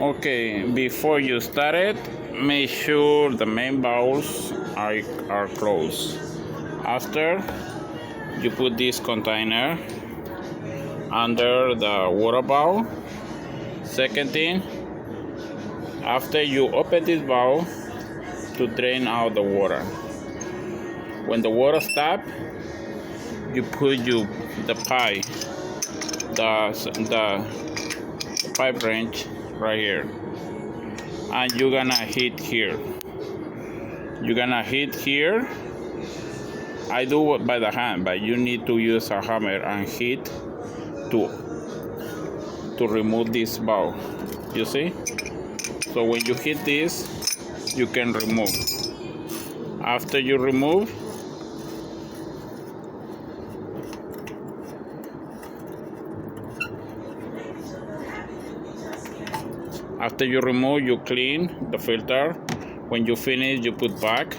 Okay, before you start it, make sure the main valves are closed. After, you put this container under the water valve. Second thing, after you open this valve to drain out the water. When the water stops, you put the pipe, the pipe wrench right here, and you're gonna hit here. You're gonna hit here. I do it by the hand, but you need to use a hammer and hit to remove this valve. You see? So when you hit this, you can remove. After you remove, you clean the filter. When you finish, you put back.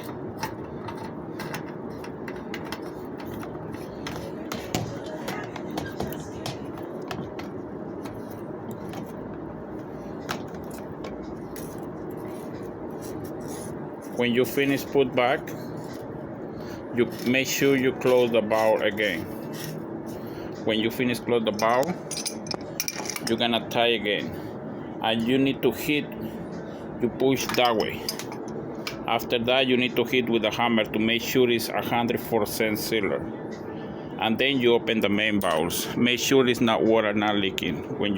When you finish put back, you make sure you close the valve again. When you finish close the valve, you're gonna tie again, and you need to hit. You push that way. After that, you need to hit with a hammer to make sure it's 100% sealer. And then you open the main valves. Make sure it's not water not leaking when